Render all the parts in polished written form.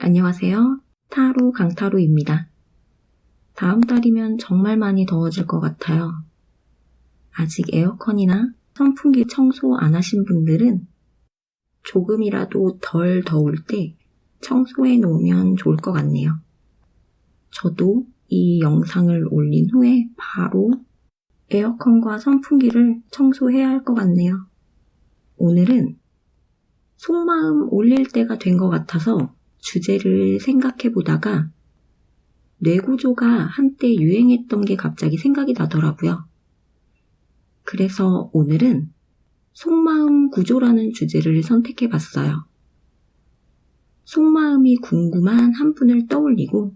안녕하세요. 타로 강타로입니다. 다음 달이면 정말 많이 더워질 것 같아요. 아직 에어컨이나 선풍기 청소 안 하신 분들은 조금이라도 덜 더울 때 청소해 놓으면 좋을 것 같네요. 저도 이 영상을 올린 후에 바로 에어컨과 선풍기를 청소해야 할 것 같네요. 오늘은 속마음 올릴 때가 된 것 같아서 주제를 생각해 보다가 뇌구조가 한때 유행했던 게 갑자기 생각이 나더라고요. 그래서 오늘은 속마음 구조라는 주제를 선택해 봤어요. 속마음이 궁금한 한 분을 떠올리고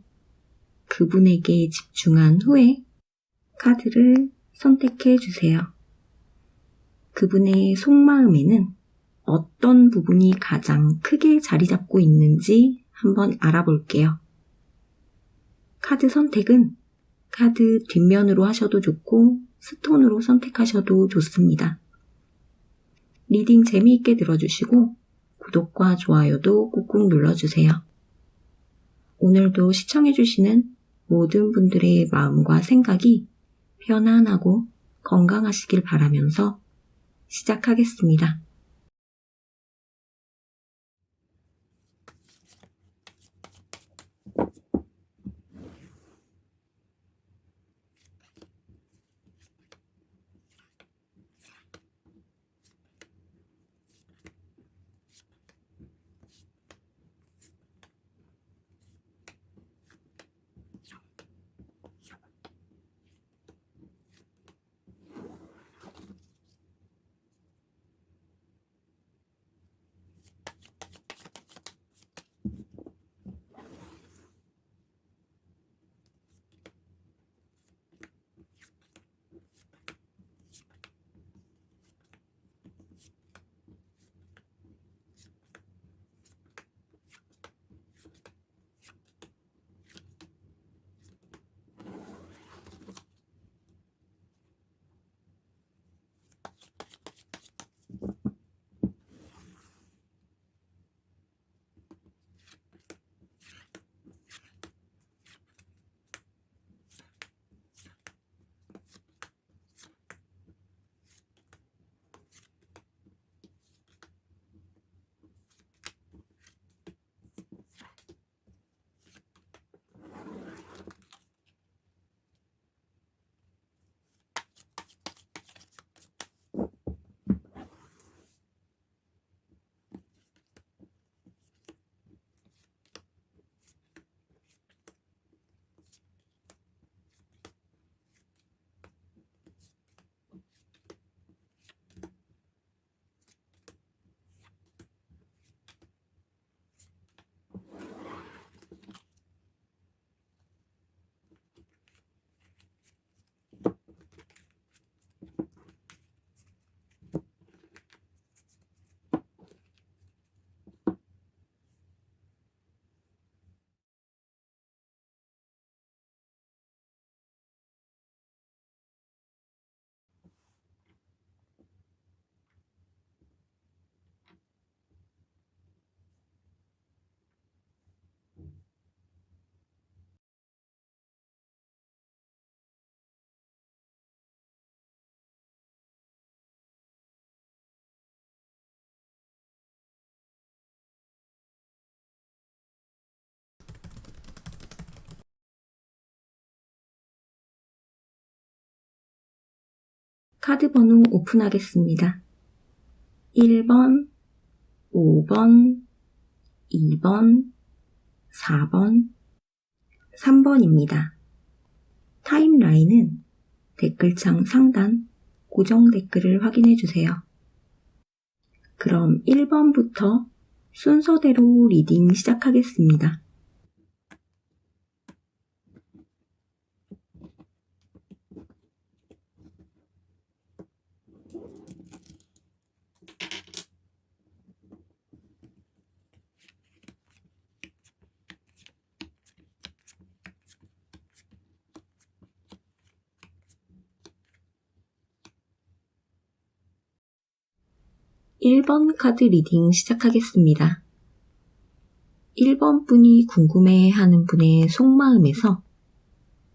그분에게 집중한 후에 카드를 선택해 주세요. 그분의 속마음에는 어떤 부분이 가장 크게 자리 잡고 있는지 한번 알아볼게요. 카드 선택은 카드 뒷면으로 하셔도 좋고 스톤으로 선택하셔도 좋습니다. 리딩 재미있게 들어주시고 구독과 좋아요도 꾹꾹 눌러주세요. 오늘도 시청해주시는 모든 분들의 마음과 생각이 편안하고 건강하시길 바라면서 시작하겠습니다. 카드 번호 오픈하겠습니다. 1번, 5번, 2번, 4번, 3번입니다. 타임라인은 댓글창 상단 고정 댓글을 확인해 주세요. 그럼 1번부터 순서대로 리딩 시작하겠습니다. 1번 카드 리딩 시작하겠습니다. 1번 1번 분이 궁금해하는 분의 속마음에서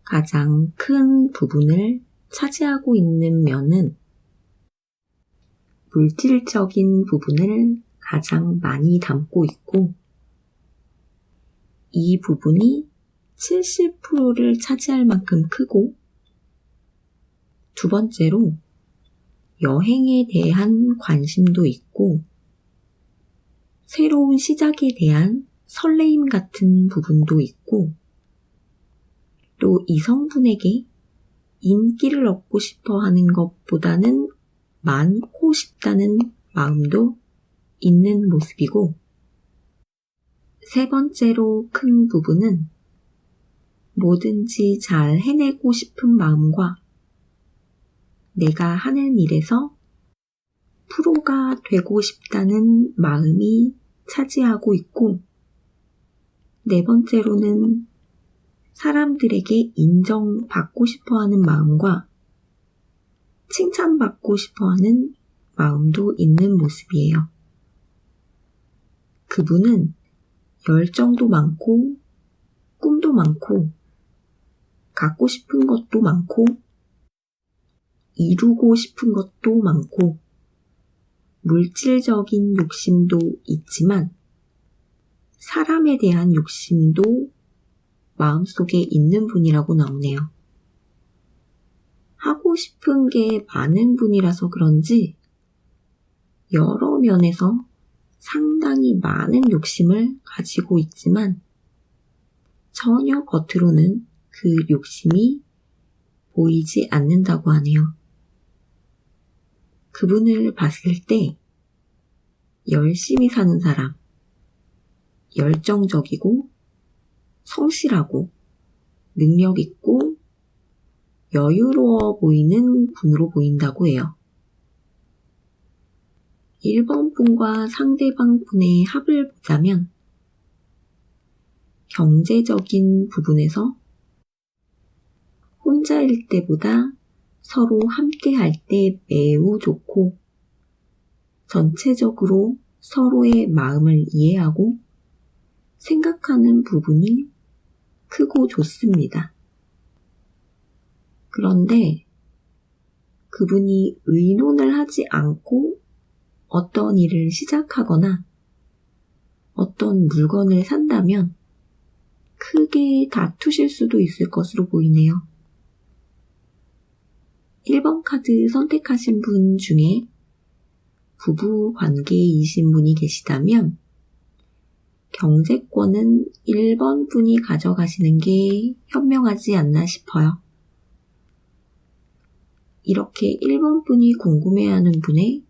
가장 큰 부분을 차지하고 있는 면은 물질적인 부분을 가장 많이 담고 있고 이 부분이 70%를 차지할 만큼 크고 두 번째로 여행에 대한 관심도 있고 새로운 시작에 대한 설레임 같은 부분도 있고 또 이성분에게 인기를 얻고 싶어 하는 것보다는 많고 싶다는 마음도 있는 모습이고 세 번째로 큰 부분은 뭐든지 잘 해내고 싶은 마음과 내가 하는 일에서 프로가 되고 싶다는 마음이 차지하고 있고 네 번째로는 사람들에게 인정받고 싶어하는 마음과 칭찬받고 싶어하는 마음도 있는 모습이에요. 그분은 열정도 많고 꿈도 많고 갖고 싶은 것도 많고 이루고 싶은 것도 많고 물질적인 욕심도 있지만 사람에 대한 욕심도 마음속에 있는 분이라고 나오네요. 하고 싶은 게 많은 분이라서 그런지 여러 면에서 상당히 많은 욕심을 가지고 있지만 전혀 겉으로는 그 욕심이 보이지 않는다고 하네요. 그분을 봤을 때 열심히 사는 사람, 열정적이고 성실하고 능력 있고 여유로워 보이는 분으로 보인다고 해요. 1번 분과 상대방 분의 합을 보자면 경제적인 부분에서 혼자일 때보다 서로 함께 할 때 매우 좋고 전체적으로 서로의 마음을 이해하고 생각하는 부분이 크고 좋습니다. 그런데 그분이 의논을 하지 않고 어떤 일을 시작하거나 어떤 물건을 산다면 크게 다투실 수도 있을 것으로 보이네요. 1번 카드 선택하신 분 중에 부부 관계이신 분이 계시다면 경제권은 1번 분이 가져가시는 게 현명하지 않나 싶어요. 이렇게 1번 분이 궁금해하는 분의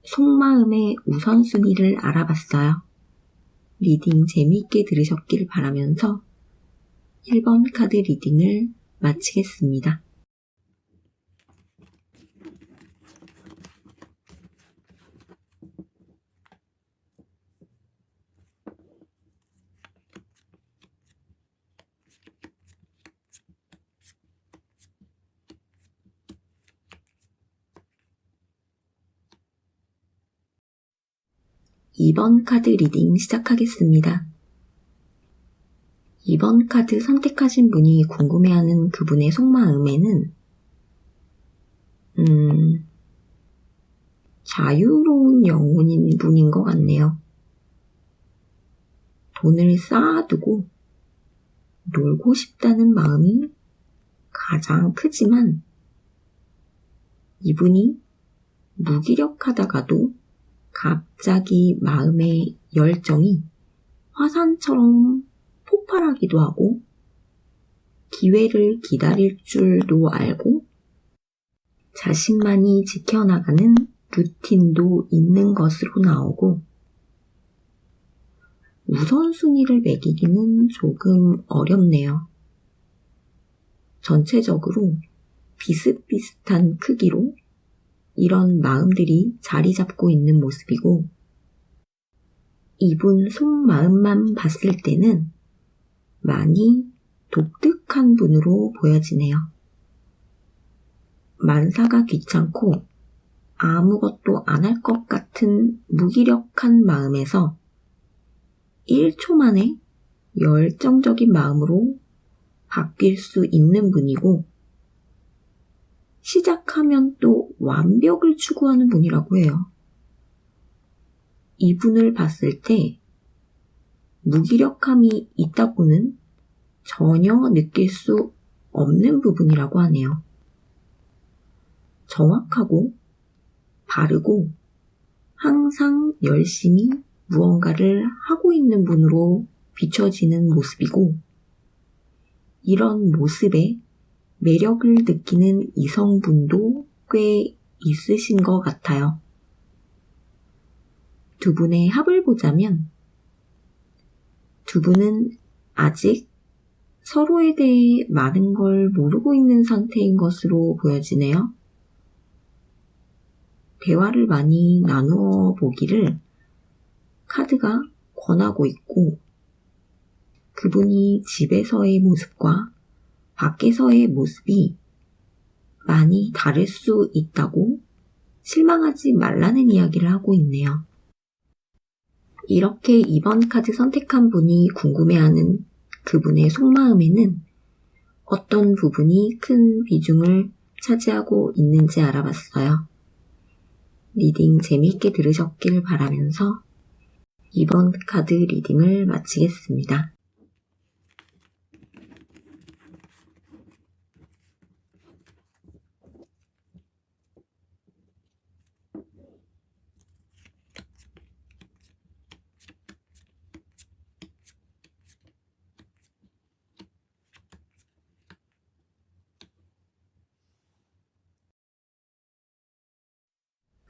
속마음의 우선순위를 알아봤어요. 리딩 재미있게 들으셨길 바라면서 1번 카드 리딩을 마치겠습니다. (2번) 카드 리딩 시작하겠습니다. 2번 카드 선택하신 분이 궁금해하는 그분의 속마음에는 자유로운 영혼인 분인 것 같네요. 돈을 쌓아두고 놀고 싶다는 마음이 가장 크지만 이분이 무기력하다가도 갑자기 마음의 열정이 화산처럼 폭발하기도 하고 기회를 기다릴 줄도 알고 자신만이 지켜나가는 루틴도 있는 것으로 나오고 우선순위를 매기기는 조금 어렵네요. 전체적으로 비슷비슷한 크기로 이런 마음들이 자리 잡고 있는 모습이고 이분 속마음만 봤을 때는 많이 독특한 분으로 보여지네요. 만사가 귀찮고 아무것도 안 할 것 같은 무기력한 마음에서 1초 만에 열정적인 마음으로 바뀔 수 있는 분이고, 시작하면 또 완벽을 추구하는 분이라고 해요. 이분을 봤을 때 무기력함이 있다고는 전혀 느낄 수 없는 부분이라고 하네요. 정확하고 바르고 항상 열심히 무언가를 하고 있는 분으로 비춰지는 모습이고, 이런 모습에 매력을 느끼는 이성분도 꽤 있으신 것 같아요. 두 분의 합을 보자면 두 분은 아직 서로에 대해 많은 걸 모르고 있는 상태인 것으로 보여지네요. 대화를 많이 나누어 보기를 카드가 권하고 있고, 그분이 집에서의 모습과 밖에서의 모습이 많이 다를 수 있다고 실망하지 말라는 이야기를 하고 있네요. 이렇게 이번 카드 선택한 분이 궁금해하는 그분의 속마음에는 어떤 부분이 큰 비중을 차지하고 있는지 알아봤어요. 리딩 재미있게 들으셨길 바라면서 이번 카드 리딩을 마치겠습니다.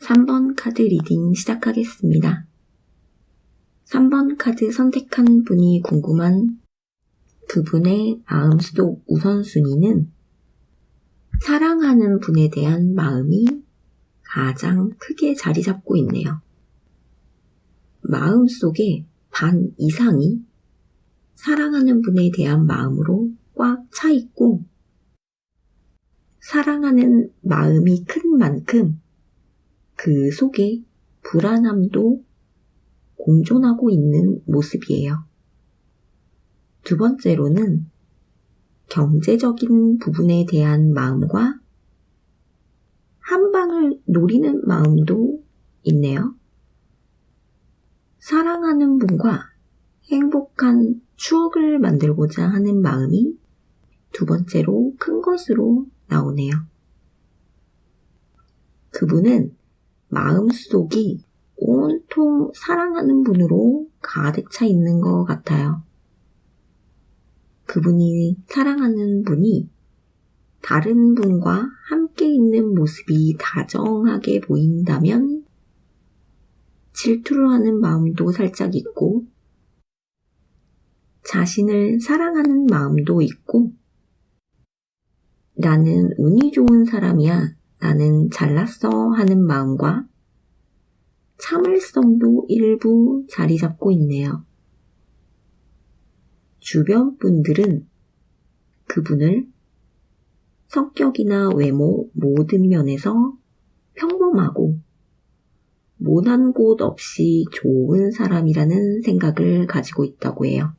(3번) 카드 리딩 시작하겠습니다. 3번 카드 선택한 분이 궁금한 그분의 마음속 우선순위는 사랑하는 분에 대한 마음이 가장 크게 자리 잡고 있네요. 마음속에 반 이상이 사랑하는 분에 대한 마음으로 꽉 차 있고, 사랑하는 마음이 큰 만큼 그 속에 불안함도 공존하고 있는 모습이에요. 두 번째로는 경제적인 부분에 대한 마음과 한 방을 노리는 마음도 있네요. 사랑하는 분과 행복한 추억을 만들고자 하는 마음이 두 번째로 큰 것으로 나오네요. 그분은 마음속이 온통 사랑하는 분으로 가득 차 있는 것 같아요. 그분이 사랑하는 분이 다른 분과 함께 있는 모습이 다정하게 보인다면 질투를 하는 마음도 살짝 있고, 자신을 사랑하는 마음도 있고, 나는 운이 좋은 사람이야, 나는 잘났어 하는 마음과 참을성도 일부 자리 잡고 있네요. 주변 분들은 그분을 성격이나 외모 모든 면에서 평범하고 모난 곳 없이 좋은 사람이라는 생각을 가지고 있다고 해요.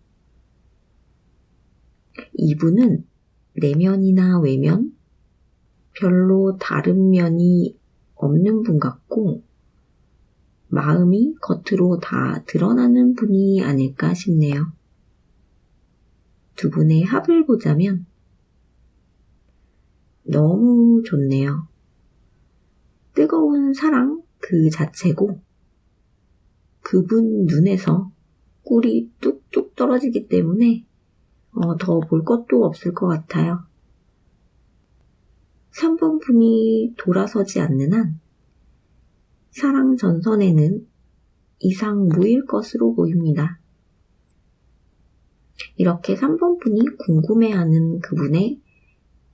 이분은 내면이나 외면, 별로 다른 면이 없는 분 같고, 마음이 겉으로 다 드러나는 분이 아닐까 싶네요. 두 분의 합을 보자면 너무 좋네요. 뜨거운 사랑 그 자체고, 그분 눈에서 꿀이 뚝뚝 떨어지기 때문에 더 볼 것도 없을 것 같아요. 3번 분이 돌아서지 않는 한 사랑 전선에는 이상 무일 것으로 보입니다. 이렇게 3번 분이 궁금해하는 그분의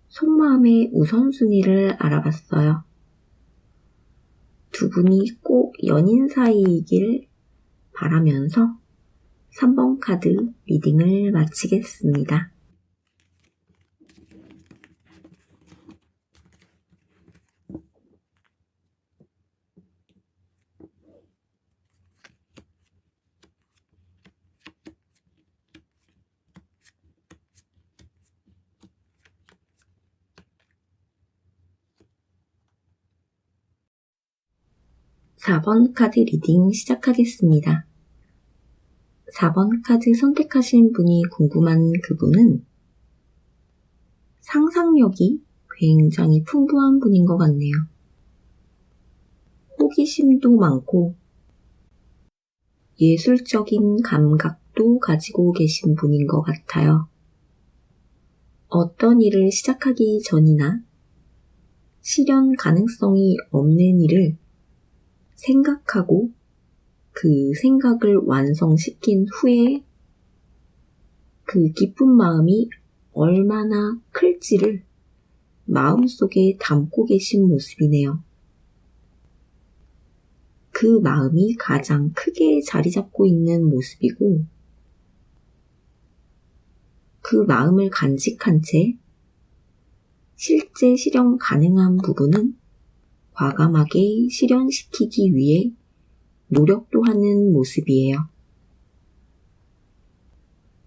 속마음의 우선순위를 알아봤어요. 두 분이 꼭 연인 사이이길 바라면서 3번 카드 리딩을 마치겠습니다. 4번 카드 리딩 시작하겠습니다. 4번 카드 선택하신 분이 궁금한 그분은 상상력이 굉장히 풍부한 분인 것 같네요. 호기심도 많고 예술적인 감각도 가지고 계신 분인 것 같아요. 어떤 일을 시작하기 전이나 실현 가능성이 없는 일을 생각하고 그 생각을 완성시킨 후에 그 기쁜 마음이 얼마나 클지를 마음속에 담고 계신 모습이네요. 그 마음이 가장 크게 자리 잡고 있는 모습이고 그 마음을 간직한 채 실제 실현 가능한 부분은 과감하게 실현시키기 위해 노력도 하는 모습이에요.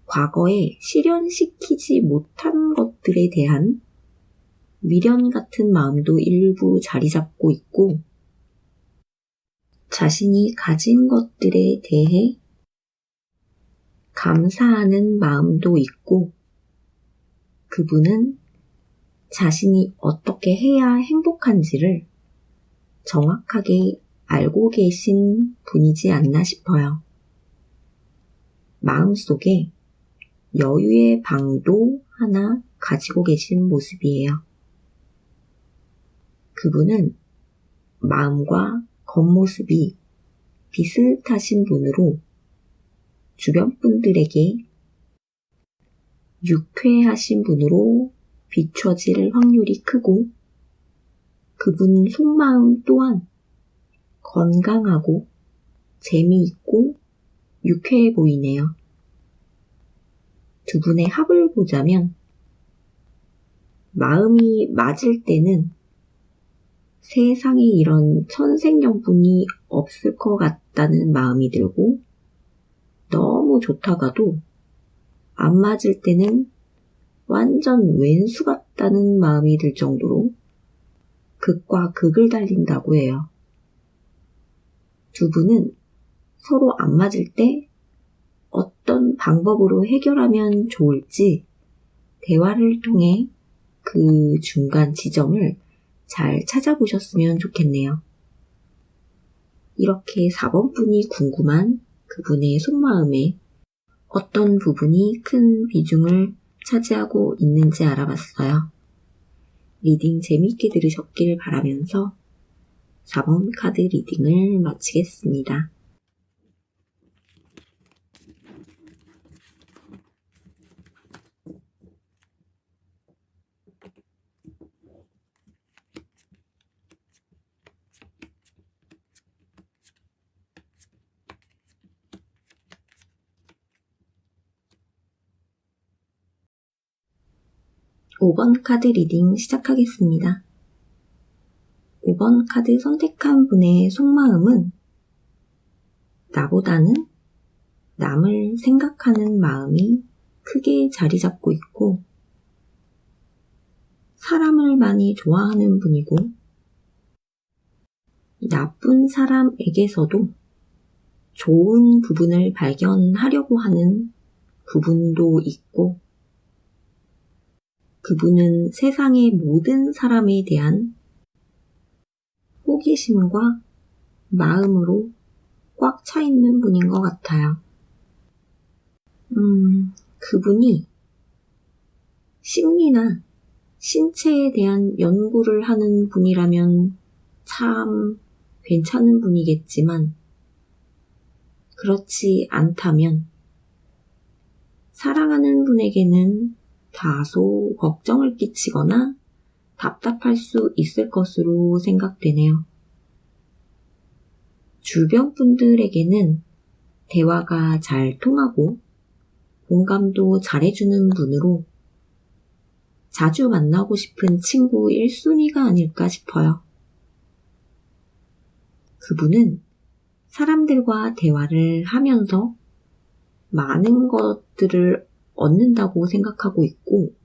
과거에 실현시키지 못한 것들에 대한 미련 같은 마음도 일부 자리 잡고 있고 자신이 가진 것들에 대해 감사하는 마음도 있고 그분은 자신이 어떻게 해야 행복한지를 정확하게 알고 계신 분이지 않나 싶어요. 마음속에 여유의 방도 하나 가지고 계신 모습이에요. 그분은 마음과 겉모습이 비슷하신 분으로 주변 분들에게 유쾌하신 분으로 비춰질 확률이 크고 그분 속마음 또한 건강하고 재미있고 유쾌해 보이네요. 두 분의 합을 보자면 마음이 맞을 때는 세상에 이런 천생연분이 없을 것 같다는 마음이 들고 너무 좋다가도 안 맞을 때는 완전 왼수 같다는 마음이 들 정도로 극과 극을 달린다고 해요. 두 분은 서로 안 맞을 때 어떤 방법으로 해결하면 좋을지 대화를 통해 그 중간 지점을 잘 찾아보셨으면 좋겠네요. 이렇게 4번 분이 궁금한 그분의 속마음에 어떤 부분이 큰 비중을 차지하고 있는지 알아봤어요. 리딩 재미있게 들으셨길 바라면서 4번 카드 리딩을 마치겠습니다. (5번) 카드 리딩 시작하겠습니다. 5번 카드 선택한 분의 속마음은 나보다는 남을 생각하는 마음이 크게 자리 잡고 있고 사람을 많이 좋아하는 분이고 나쁜 사람에게서도 좋은 부분을 발견하려고 하는 부분도 있고 그분은 세상의 모든 사람에 대한 호기심과 마음으로 꽉 차 있는 분인 것 같아요. 그분이 심리나 신체에 대한 연구를 하는 분이라면 참 괜찮은 분이겠지만 그렇지 않다면 사랑하는 분에게는 다소 걱정을 끼치거나 답답할 수 있을 것으로 생각되네요. 주변 분들에게는 대화가 잘 통하고 공감도 잘해주는 분으로 자주 만나고 싶은 친구 1순위가 아닐까 싶어요. 그분은 사람들과 대화를 하면서 많은 것들을 얻는다고 생각하고 있고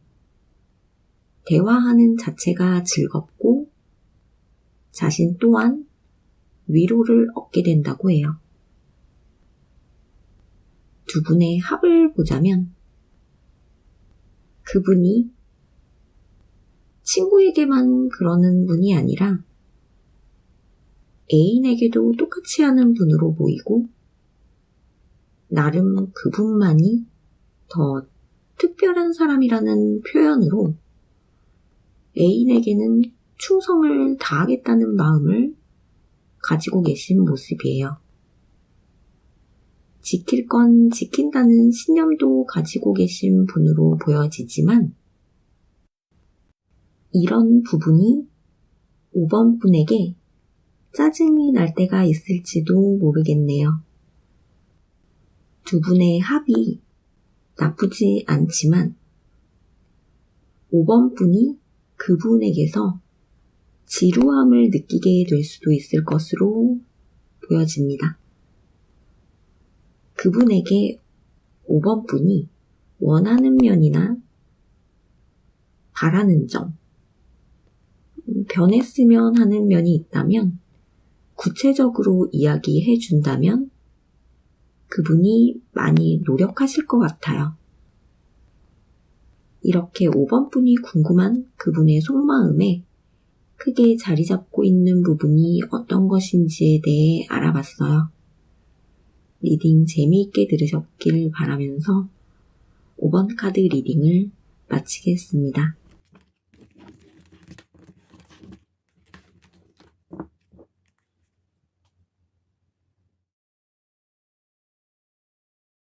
대화하는 자체가 즐겁고 자신 또한 위로를 얻게 된다고 해요. 두 분의 합을 보자면 그분이 친구에게만 그러는 분이 아니라 애인에게도 똑같이 하는 분으로 보이고 나름 그분만이 더 특별한 사람이라는 표현으로 애인에게는 충성을 다하겠다는 마음을 가지고 계신 모습이에요. 지킬 건 지킨다는 신념도 가지고 계신 분으로 보여지지만 이런 부분이 5번 분에게 짜증이 날 때가 있을지도 모르겠네요. 두 분의 합이 나쁘지 않지만 5번 분이 그분에게서 지루함을 느끼게 될 수도 있을 것으로 보여집니다. 그분에게 5번 분이 원하는 면이나 바라는 점, 변했으면 하는 면이 있다면 구체적으로 이야기해 준다면 그분이 많이 노력하실 것 같아요. 이렇게 5번 분이 궁금한 그분의 속마음에 크게 자리 잡고 있는 부분이 어떤 것인지에 대해 알아봤어요. 리딩 재미있게 들으셨길 바라면서 5번 카드 리딩을 마치겠습니다.